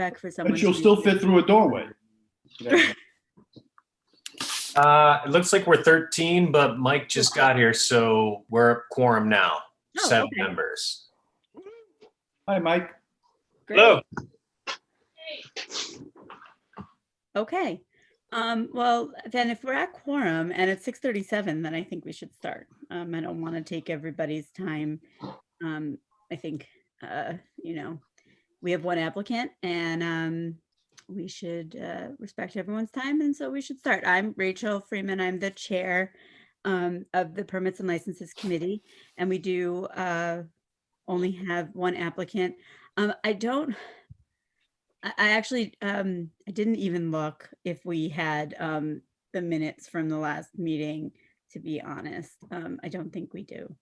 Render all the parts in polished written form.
back for someone. But you'll still fit through a doorway. It looks like we're 13, but Mike just got here, so we're a quorum now. Oh, 7 okay. members. Hi, Mike. Great. Hello. Okay. Well, then if we're at quorum and it's 6:37, then I think we should start. I don't want to take everybody's time. I think, we have one applicant and we should respect everyone's time. And so we should start. I'm Rachel Freeman. I'm the chair of the Permits and Licenses Committee. And we do only have one applicant. I actually, I didn't even look if we had the minutes from the last meeting, to be honest. I don't think we do.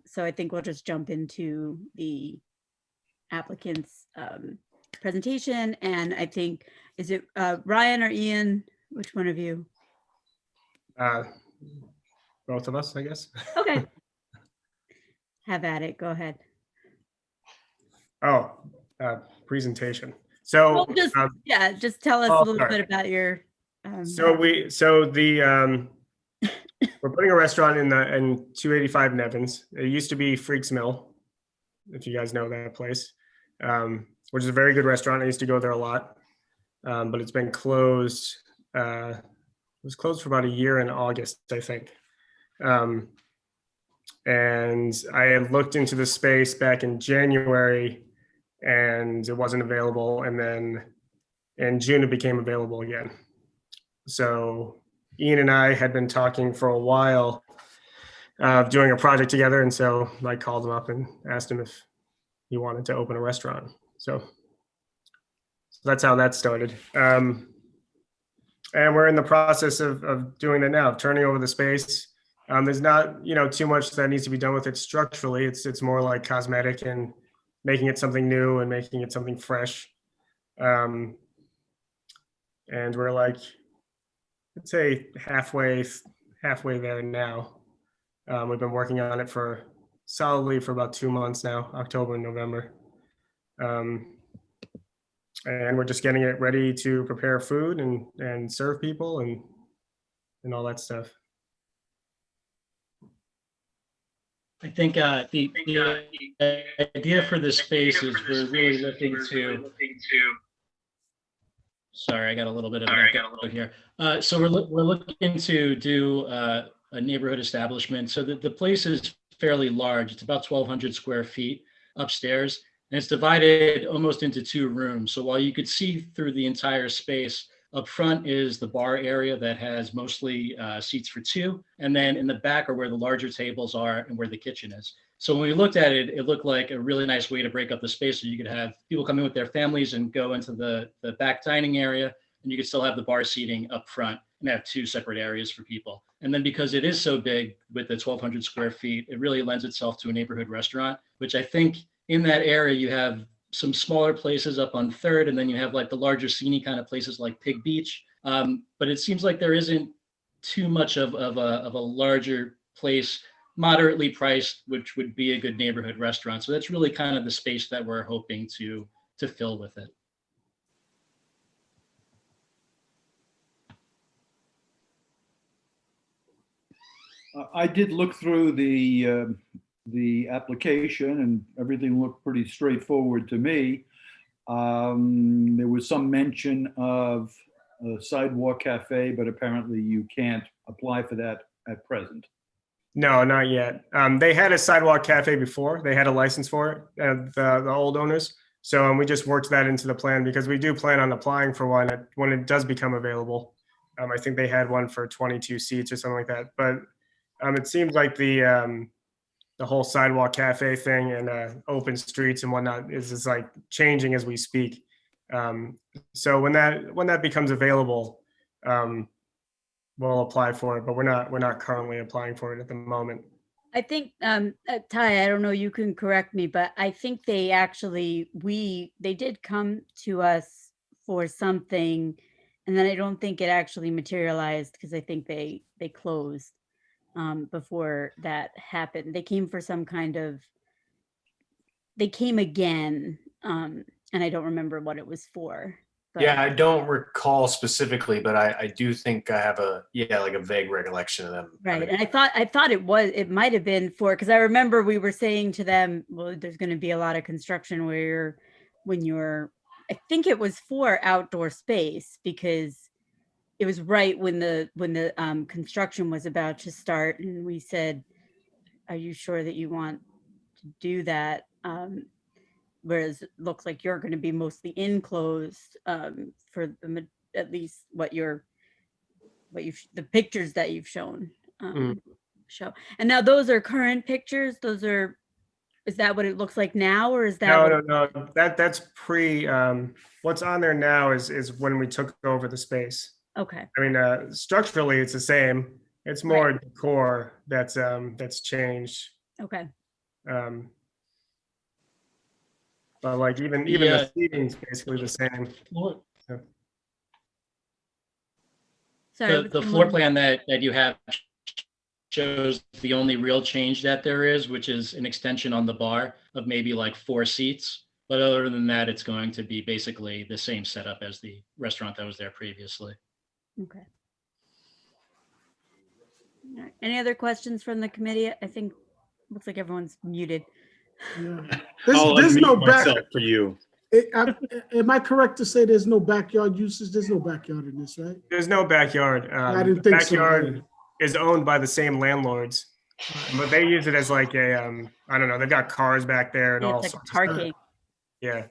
So I think we'll just jump into the applicant's presentation. And I think, is it Ryan or Ian? Which one of you? Both of us, I guess. Okay. Have at it. Go ahead. Oh, presentation. So Well, just tell us a little bit about your. We're putting a restaurant in 285 Nevins. It used to be Freaks Mill, if you guys know that place, which is a very good restaurant. I used to go there a lot, but it's been closed. It was closed for about a year in August, I think. And I had looked into the space back in January and it wasn't available. And then in June, it became available again. So Ian and I had been talking for a while doing a project together. And so I called him up and asked him if he wanted to open a restaurant. So that's how that started. And we're in the process of doing that now, turning over the space. There's not, too much that needs to be done with it structurally. It's more like cosmetic and making it something new and making it something fresh. And we're like, I'd say halfway there now. We've been working on it solidly for about 2 months now, October and November. And we're just getting it ready to prepare food and serve people and all that stuff. I think the idea for this space is we're really looking to. Sorry, I got a little bit of an echo here. So we're looking to do a neighborhood establishment. So the place is fairly large. It's about 1,200 square feet upstairs, and it's divided almost into 2 rooms. So while you could see through the entire space, up front is the bar area that has mostly seats for 2. And then in the back are where the larger tables are and where the kitchen is. So when we looked at it, it looked like a really nice way to break up the space so you could have people come in with their families and go into the back dining area, and you could still have the bar seating up front and have 2 separate areas for people. And then because it is so big with the 1,200 square feet, it really lends itself to a neighborhood restaurant, which I think in that area you have some smaller places up on 3rd, and then you have like the larger sceney kind of places like Pig Beach. But it seems like there isn't too much of a larger place, moderately priced, which would be a good neighborhood restaurant. So that's really kind of the space that we're hoping to fill with it. I did look through the application and everything looked pretty straightforward to me. There was some mention of a sidewalk cafe, but apparently you can't apply for that at present. No, not yet. They had a sidewalk cafe before. They had a license for it, the old owners. So we just worked that into the plan because we do plan on applying for one when it does become available. I think they had one for 22 seats or something like that. But it seems like the whole sidewalk cafe thing and open streets and whatnot is like changing as we speak. So when that becomes available, we'll apply for it, but we're not currently applying for it at the moment. I think, Ty, I don't know, you can correct me, but I think they did come to us for something, and then I don't think it actually materialized because I think they closed before that happened. They came for they came again and I don't remember what it was for. but- Yeah, I don't recall specifically, but I do think I have like a vague recollection of them. Right. And I thought it might have been for, because I remember we were saying to them, well, there's going to be a lot of construction I think it was for outdoor space, because it was right when the construction was about to start. And we said, are you sure that you want to do that? Whereas it looks like you're going to be mostly enclosed for at least the pictures that you've shown show. And now those are current pictures. Is that what it looks like now, or is that? No. That's pre. What's on there now is when we took over the space. Okay. I mean, structurally it's the same. It's more decor that's changed. Okay. But like even Yeah. the seating's basically the same. Sorry. The floor plan that you have shows the only real change that there is, which is an extension on the bar of maybe like 4 seats. But other than that, it's going to be basically the same setup as the restaurant that was there previously. Okay. All right. Any other questions from the committee? I think looks like everyone's muted. Yeah. I'll There's no unmute back. myself for you. Am I correct to say there's no backyard usage? There's no backyard in this, right? There's no backyard. I didn't The think so. backyard is owned by the same landlords, but they use it as like a I don't know. They've got cars back there and all It's like sorts of stuff. parking. Yeah.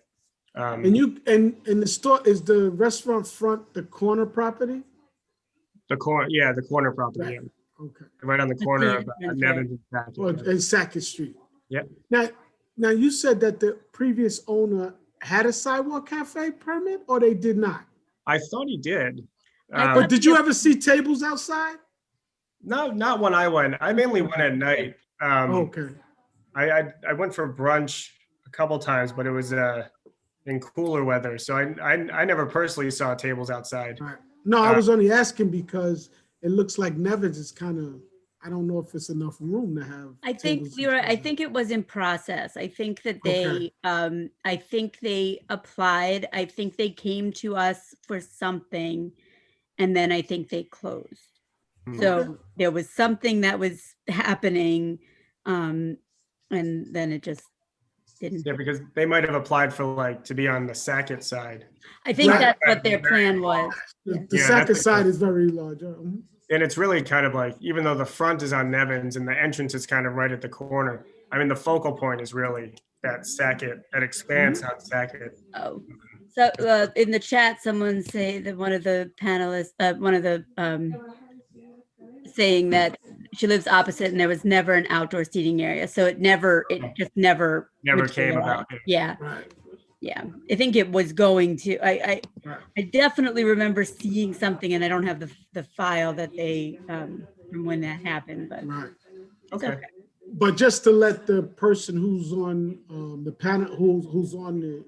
And the store, is the restaurant front the corner property? The corner property, Right. yeah. Okay. Right on the That's corner the of entrance, Nevins and Sackett, Or yeah. in Sackett Street? Yep. Now you said that the previous owner had a sidewalk cafe permit, or they did not? I thought he did. I But did you ever see tables outside? No, not when I went. I mainly went at night. Okay. I went for brunch a couple times, but it was in cooler weather, so I never personally saw tables outside. All right. No, I was only asking because it looks like Nevins is kind of, I don't know if it's enough room to have. I think tables you're right. I outside. think it was in process. I think that Okay. I think they applied. I think they came to us for something, and then I think they closed. Hmm. So there was something that was happening, and then it just didn't. Yeah, because they might have applied for like to be on the Sackett side, I think Right. that's what their plan was. The Yeah, Sackett that's side okay. is very large. and it's really kind of like even though the front is on Nevins and the entrance is kind of right at the corner. I mean, the focal point is really that Sackett, that expanse on Sackett. Oh, so in the chat, someone say that one of the panelists, saying that she lives opposite and there was never an outdoor seating area. So it just never. Never came materialized. about. Yeah, Right. yeah. I think it was going to, I definitely remember seeing something, and I don't have the file that they, from when that happened, but Right. it's Okay. okay. But just to let the person who's on the panel, who's on the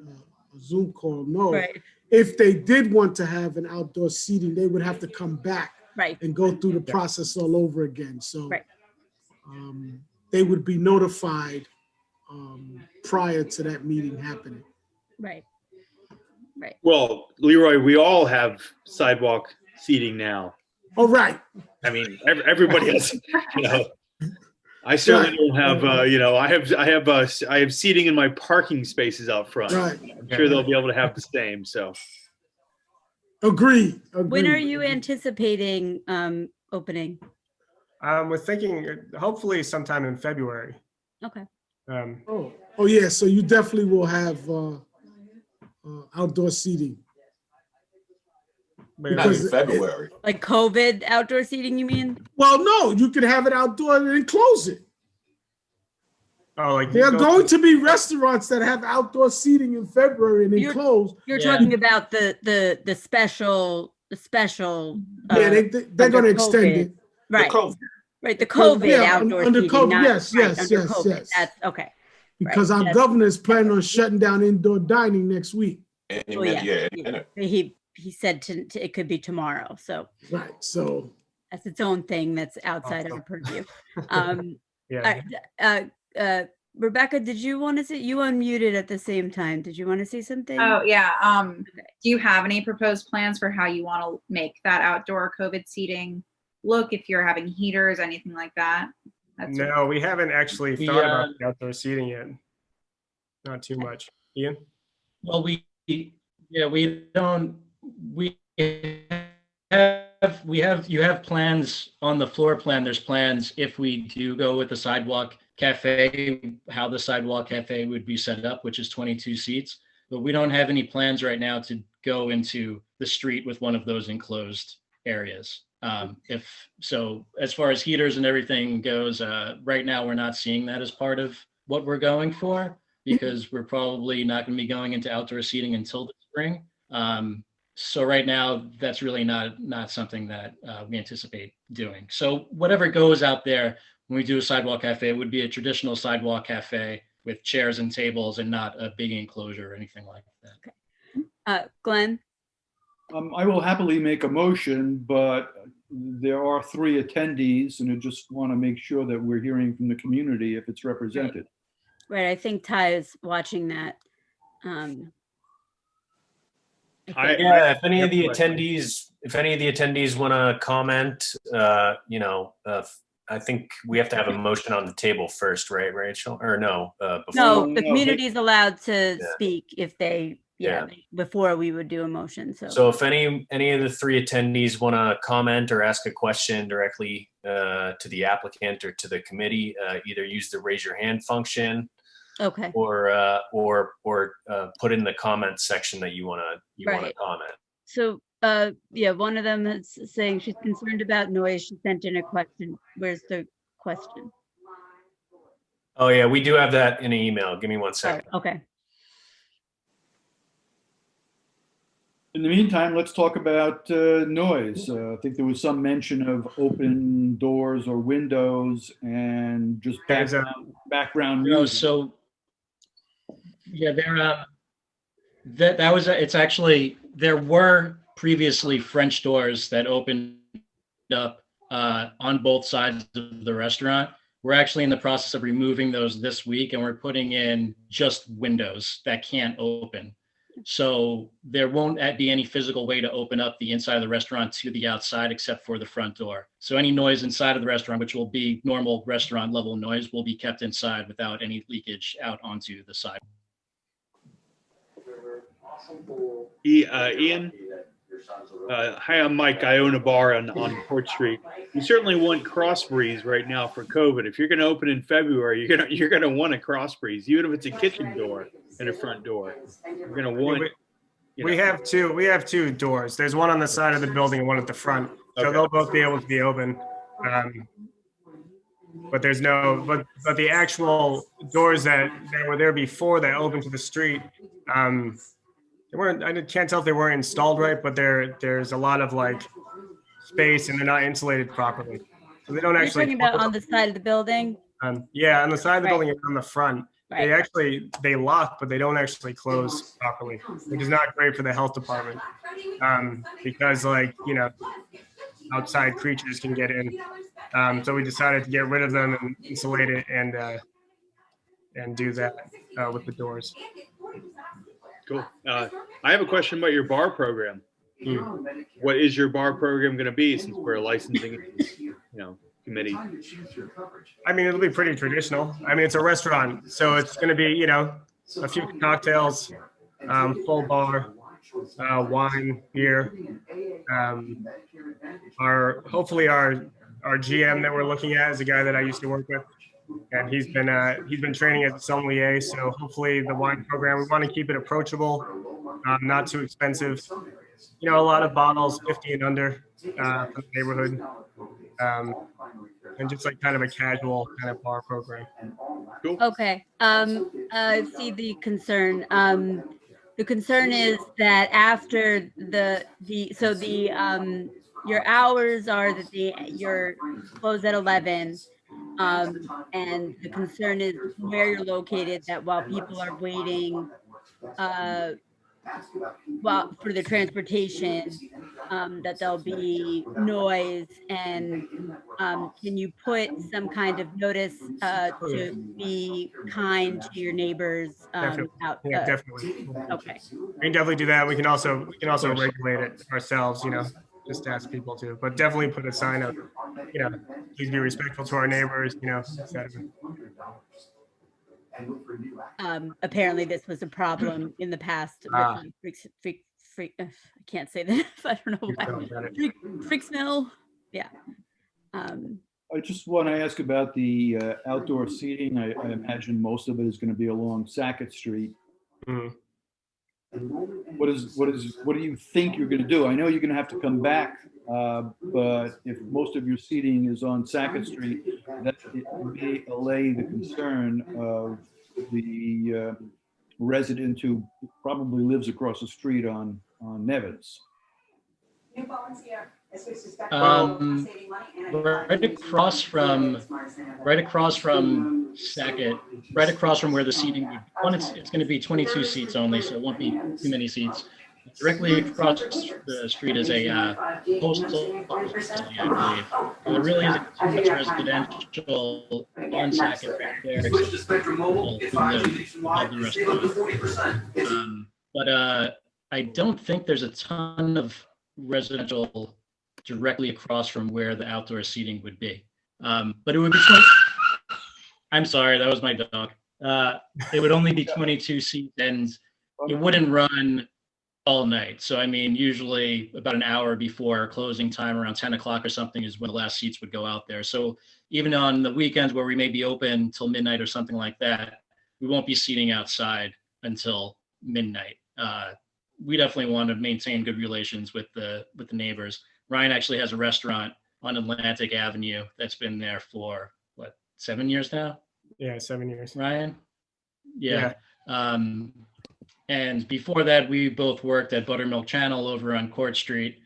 Zoom call know, Right, if they did want to have an outdoor seating, they would have to come back right, and go through the process all over again. So Right. they would be notified prior to that meeting happening. right. Right. Well, Leroy, we all have sidewalk seating now. All right. I mean, everybody else, I certainly don't have, I have seating in my parking spaces out front. Right. I'm sure they'll be able to have the same, so. Agreed. When are agreed. you anticipating opening? We're thinking hopefully sometime in February. Okay. Oh yeah. So you definitely will have outdoor seating. Maybe- Not in Because- February. Like COVID outdoor seating, you mean? Well, no, you can have it outdoor and then close it. Oh, like There are going to be restaurants that have outdoor seating in February and then You're- close. You're Yeah. talking about the special. Yeah, they're going under to extend COVID. it. Right, COVID. right. The COVID Yeah, outdoor under seating, COVID, not, yes, right, yes, under yes, COVID. yes. That's okay. Because Right, our yes. governor is planning on shutting down indoor dining next week. Any Oh, minute, yeah. any minute. He said it could be tomorrow. So Right. So that's its own thing that's outside of our purview. Yeah. all right, Rebecca, did you want to say, you unmuted at the same time. Did you want to say something? Oh, yeah. Do you have any proposed plans for how you want to make that outdoor COVID seating look? If you're having heaters, anything like that? No, we haven't actually We, thought about the outdoor seating yet. Not too much. Ian? Well, we don't, you have plans on the floor plan. There's plans if we do go with the sidewalk cafe, how the sidewalk cafe would be set up, which is 22 seats. But we don't have any plans right now to go into the street with one of those enclosed areas. If so, as far as heaters and everything goes, right now we're not seeing that as part of what we're going for, because we're probably not going to be going into outdoor seating until the spring. So right now, that's really not something that we anticipate doing. So whatever goes out there when we do a sidewalk cafe, it would be a traditional sidewalk cafe with chairs and tables and not a big enclosure or anything like that. Glenn? I will happily make a motion, but there are 3 attendees, and I just want to make sure that we're hearing from the community if it's represented. Right, I think Ty is watching that. I think- Yeah, if any of the attendees want to comment, I think we have to have a motion on the table first, right, Rachel? Or no? Before. No, No, the no, community is allowed to Yeah. speak if they, before we would do a motion, so. So if any of the 3 attendees want to comment or ask a question directly to the applicant or to the committee, either use the raise your hand function Okay, or put in the comments section that you want to Right. comment. so, one of them is saying she's concerned about noise. She sent in a question. Where's the question? Oh yeah, we do have that in an email. Give me 1 second. Oh, okay. In the meantime, let's talk about noise. I think there was some mention of open doors or windows and just There's a- background No, music. so yeah, it's actually, there were previously French doors that opened up on both sides of the restaurant. We're actually in the process of removing those this week, and we're putting in just windows that can't open. So there won't be any physical way to open up the inside of the restaurant to the outside except for the front door. So any noise inside of the restaurant, which will be normal restaurant level noise, will be kept inside without any leakage out onto the side. Ian, hi, I'm Mike. I own a bar on Port Street. You certainly want cross breeze right now for COVID. If you're going to open in February, you're gonna want a cross breeze, even if it's a kitchen door and a front door. You're going to want. We have two doors. There's one on the side of the building and one at the front. So Okay. they'll both be able to be open. But there's but the actual doors that were there before that open to the street, they weren't, I can't tell if they weren't installed right, but there's a lot of like space and they're not insulated properly. So they don't You're actually. talking about on the side of the building? Yeah, on the side of the Right. building and on the front. Right. They lock, but they don't actually close properly, which is not great for the health department. Because outside creatures can get in. So we decided to get rid of them and insulate it and do that with the doors. Cool. I have a question about your bar program. What is your bar program going to be, since we're a licensing, committee? I mean, it'll be pretty traditional. I mean, it's a restaurant, so it's going to be, a few cocktails, full bar, wine, beer. Hopefully our GM that we're looking at is a guy that I used to work with, and he's been training as a sommelier. So hopefully the wine program, we want to keep it approachable, not too expensive. A lot of bottles, 50 and under, for the neighborhood. And just like kind of a casual kind of bar program. Okay, I see the concern. The concern is that after your hours are that you're closed at 11. And the concern is where you're located, that while people are waiting, for the transportation, that there'll be noise, and can you put some kind of notice to be kind to your neighbors Definitely. out? Yeah, definitely. Okay. We can definitely do that. We can also regulate it ourselves, just ask people to, but definitely put a sign of, please be respectful to our neighbors, et cetera. Apparently this was a problem in the past with I can't say that. I don't know why. Freaks Mill. Yeah. I just want to ask about the outdoor seating. I imagine most of it is going to be along Sackett Street. Mhm. What do you think you're going to do? I know you're going to have to come back, but if most of your seating is on Sackett Street, that it may allay the concern of the resident who probably lives across the street on Nevins. Right across from Sackett, right across from where the seating would, one, it's going to be 22 seats only, so it won't be too many seats. Directly across the street is a postal facility, I believe. There really isn't too much residential on Sackett right there. But I don't think there's a ton of residential directly across from where the outdoor seating would be. But it would be 20, I'm sorry, that was my dog. It would only be 22 seats, and it wouldn't run all night. So, I mean, usually about an hour before closing time, around 10 o'clock or something, is when the last seats would go out there. So even on the weekends where we may be open till midnight or something like that, we won't be seating outside until midnight. We definitely want to maintain good relations with the neighbors. Ryan actually has a restaurant on Atlantic Avenue that's been there for, 7 years now? Yeah, 7 years. Ryan? Yeah. And before that, we both worked at Buttermilk Channel over on Court Street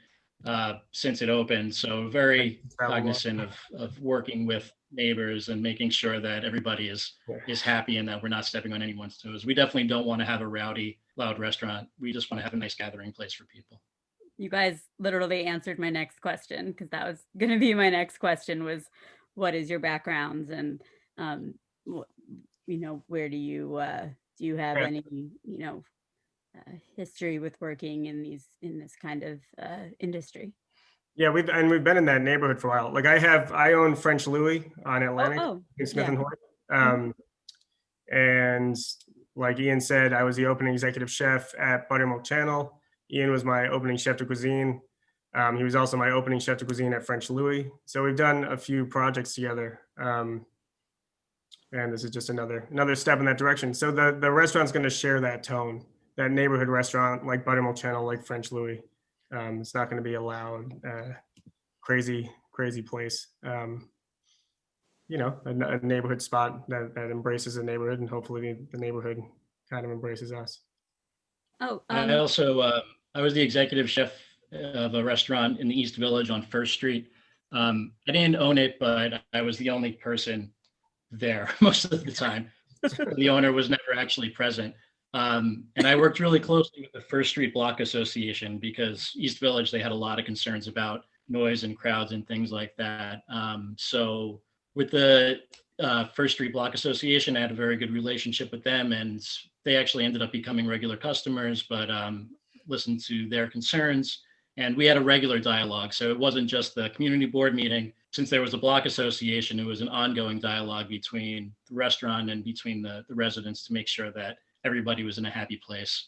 since it opened. So very cognizant of working with neighbors and making sure that everybody is happy and that we're not stepping on anyone's toes. We definitely don't want to have a rowdy, loud restaurant. We just want to have a nice gathering place for people. You guys literally answered my next question, because that was going to be my next question, was what is your backgrounds, and where do you have any history with working in this kind of industry? Yeah, we've been in that neighborhood for a while. Like I own French Louis on Atlantic in Smith and Hoyt. And like Ian said, I was the opening executive chef at Buttermilk Channel. Ian was my opening chef de cuisine. He was also my opening chef de cuisine at French Louis. So we've done a few projects together. And this is just another step in that direction. So the restaurant's going to share that tone, that neighborhood restaurant, like Buttermilk Channel, like French Louis. It's not going to be a loud, crazy place. A neighborhood spot that embraces the neighborhood, and hopefully the neighborhood kind of embraces us. I also, I was the executive chef of a restaurant in the East Village on First Street. I didn't own it, but I was the only person there most of the time. The owner was never actually present. And I worked really closely with the First Street Block Association, because East Village, they had a lot of concerns about noise and crowds and things like that. So with the First Street Block Association, I had a very good relationship with them, and they actually ended up becoming regular customers, but listened to their concerns. And we had a regular dialogue. So it wasn't just the community board meeting. Since there was a block association, it was an ongoing dialogue between the restaurant and between the residents to make sure that everybody was in a happy place.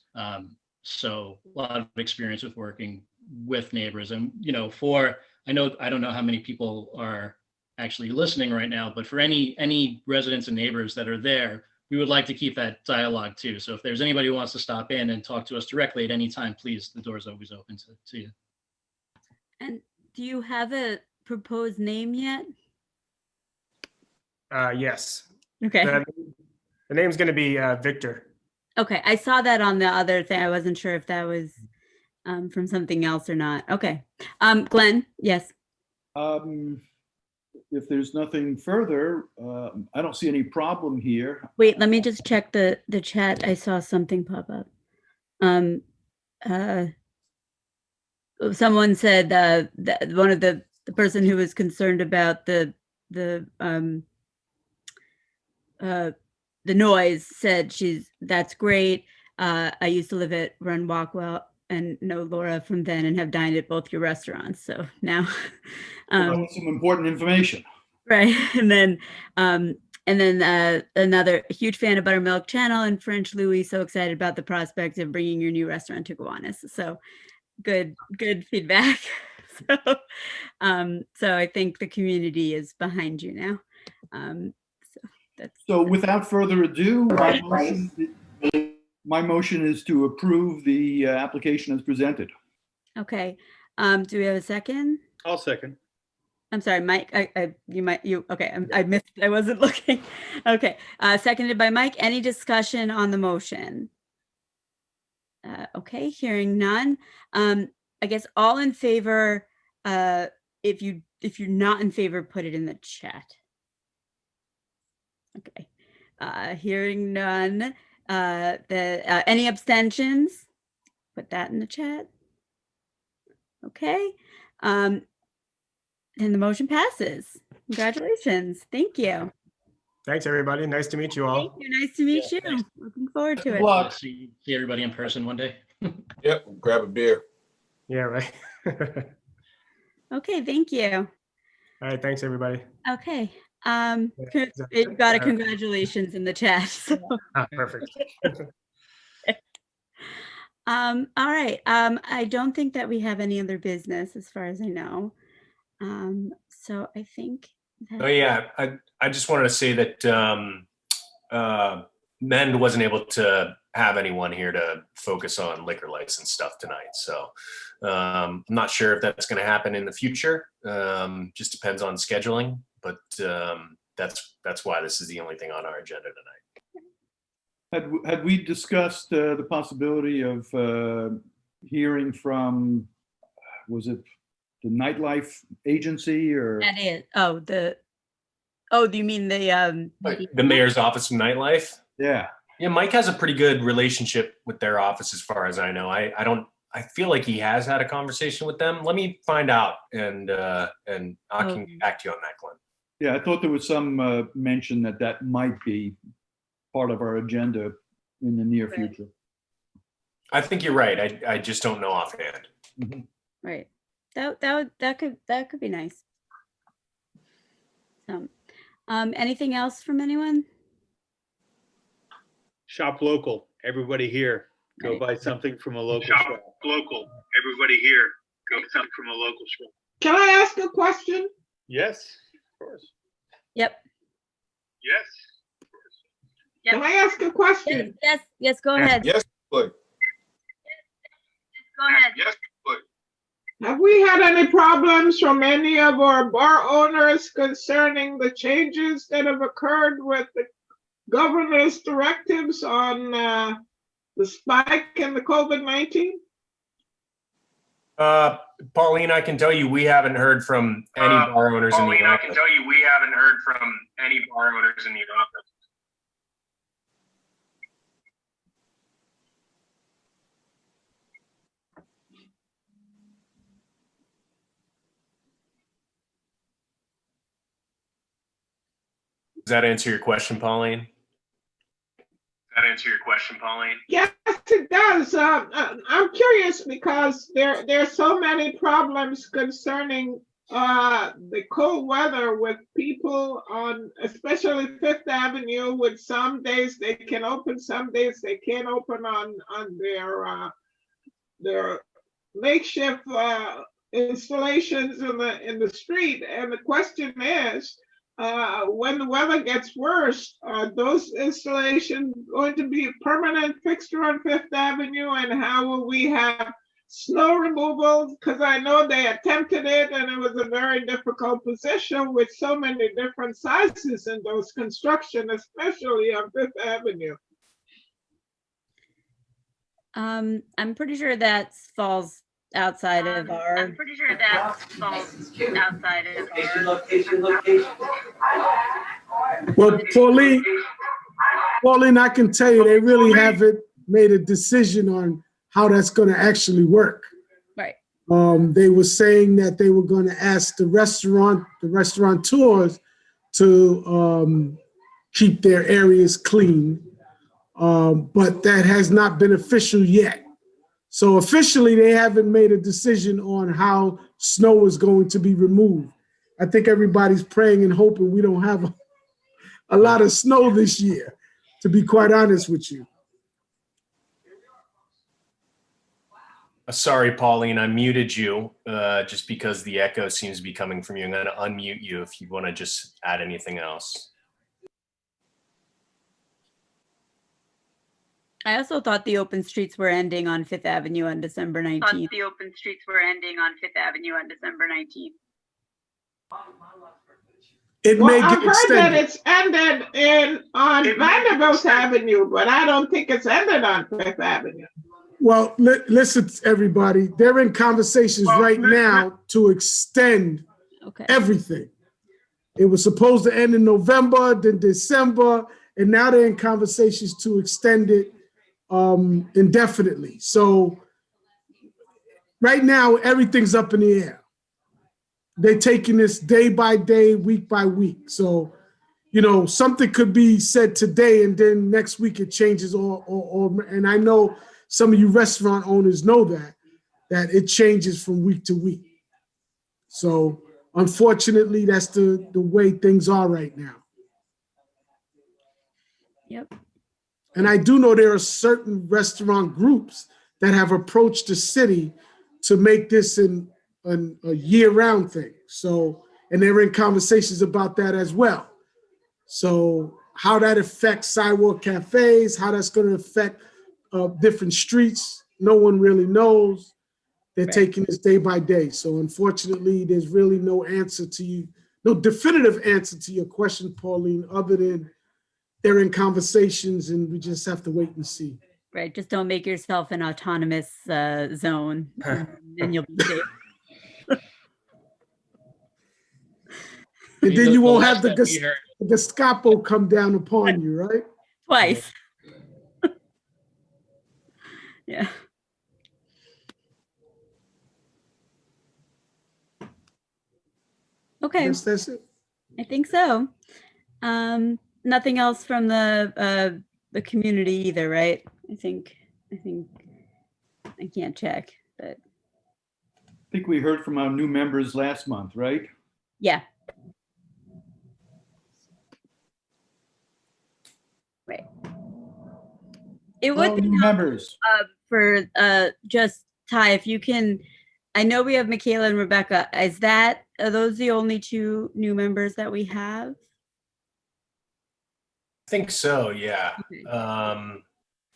So a lot of experience with working with neighbors. And, I don't know how many people are actually listening right now, but for any residents and neighbors that are there, we would like to keep that dialogue too. So if there's anybody who wants to stop in and talk to us directly at any time, please, the door's always open to you. And do you have a proposed name yet? Yes. Okay. The name's going to be Victor. Okay, I saw that on the other thing. I wasn't sure if that was from something else or not. Okay. Glenn, yes. If there's nothing further, I don't see any problem here. Wait, let me just check the chat. I saw something pop up. someone said that one of the person who was concerned about the noise said that's great. I used to live at Run Walkwell and know Laura from then and have dined at both your restaurants. So now, Well, that's some important information. right. And then another huge fan of Buttermilk Channel and French Louis. So excited about the prospect of bringing your new restaurant to Gowanus. So good feedback. So I think the community is behind you now. So without further ado, my motion is to approve the application as presented. Okay. Do we have a second? I'll second. I'm sorry, Mike. Okay. I missed. I wasn't looking. Okay. Seconded by Mike. Any discussion on the motion? Okay. Hearing none. I guess all in favor. If you're not in favor, put it in the chat. Okay. Hearing none. Any abstentions? Put that in the chat. Okay. And the motion passes. Congratulations. Thank you. Thanks, everybody. Nice to meet you all. Thank you. Nice to meet you. thanks. Looking forward to Good it. luck. See everybody in person one day. Yep, grab a beer. Yeah, right. Okay. Thank you. All right, thanks, everybody. Okay. that It got a it? congratulations in the chat. So. Perfect. All right. I don't think that we have any other business as far as I know. So I think that, Oh yeah, I just wanted to say that Mend wasn't able to have anyone here to focus on liquor license stuff tonight. So I'm not sure if that's going to happen in the future. Just depends on scheduling, but that's why this is the only thing on our agenda tonight. Had we discussed the possibility of hearing from, was it the nightlife agency or? that is. Oh, do you mean the The mayor's office of nightlife. Yeah. Yeah, Mike has a pretty good relationship with their office, as far as I know. I feel like he has had a conversation with them. Let me find out, and I can get back to you on that, Glenn. Yeah, I thought there was some mention that might be part of our agenda in the near Right. future. I think you're right. I just don't know offhand. right? That could be nice. So, anything else from anyone? Shop local. Everybody here. Go Right. buy something from a local shop. Local. Everybody here. Go buy something from a local shop. Can I ask a question? Yes, of course. Yep. Yes. Yep. Can I ask a question? Yes. Go ahead. Yes, look. Go ahead. Yes, look. Have we had any problems from any of our bar owners concerning the changes that have occurred with the governor's directives on the spike in the COVID-19? Pauline, I can tell you we haven't heard from any bar owners in the Pauline, I office. can tell you we haven't heard from any bar owners in the office. Does that answer your question, Pauline? Does that answer your question, Pauline? Yes, it does. I'm curious because there are so many problems concerning the cold weather with people on, especially Fifth Avenue, with some days they can open, some days they can't open on their makeshift installations in the street. And the question is, when the weather gets worse, are those installations going to be a permanent fixture on Fifth Avenue? And how will we have snow removal? Because I know they attempted it and it was a very difficult position with so many different sizes in those construction, especially on Fifth Avenue. I'm pretty sure that falls outside of our. I'm pretty sure that falls outside of our. Location. Well, Pauline, I can tell you, they really haven't made a decision on how that's going to actually work. Right. They were saying that they were going to ask the restaurateurs to keep their areas clean, but that has not been official yet. So officially, they haven't made a decision on how snow is going to be removed. I think everybody's praying and hoping we don't have a lot of snow this year, to be quite honest with you. Sorry, Pauline, I muted you just because the echo seems to be coming from you. I'm going to unmute you if you want to just add anything else. I also thought the open streets were ending on Fifth Avenue on December 19th. The open streets were ending on Fifth Avenue on December 19th. It Well, may I've get heard that extended. it's ended on Vanderbilt Avenue, but I don't think it's ended on Fifth Avenue. Well, listen, everybody, they're in conversations right now to extend Okay. everything. It was supposed to end in November, then December, and now they're in conversations to extend it indefinitely. So right now, everything's up in the air. They're taking this day by day, week by week. So, you know, something could be said today and then next week it changes and I know some of you restaurant owners know that it changes from week to week. So unfortunately, that's the way things are right now. Yep. And I do know there are certain restaurant groups that have approached the city to make this a year-round thing. So, and they're in conversations about that as well. So how that affects sidewalk cafes, how that's going to affect different streets, no one really knows. They're taking this day by day. So unfortunately, there's really no answer to you, no definitive answer to your question, Pauline, other than they're in conversations and we just have to wait and see. Right. Just don't make yourself an autonomous zone and you'll be safe. And then you won't have The the last that we heard- Gestapo come down upon you, right? Twice. Yeah. Okay. Yes, that's it. I think so. Nothing else from the community either, right? I think I can't check, but I think we heard from our new members last month, right? yeah. Right. It would All be new members. for just Ty, if you can, I know we have Michaela and Rebecca. Are those the only two new members that we have? I think so, yeah. Okay.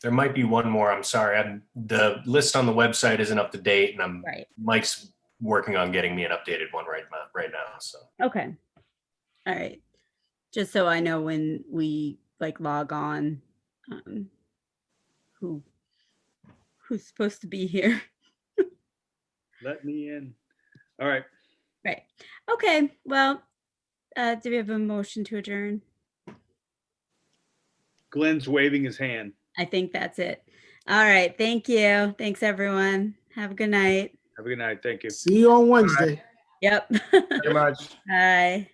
There might be one more. I'm sorry. The list on the website isn't up to date, and Right. Mike's working on getting me an updated one right now. So Okay. All right. Just so I know when we like log on, who's supposed to be here. Let me in. All right. Right. Okay. Well, do we have a motion to adjourn? Glenn's waving his hand. I think that's it. All right. Thank you. Thanks, everyone. Have a good night. Have a good night. Thank you. See you on Wednesday. Yep. Thank you much. Bye.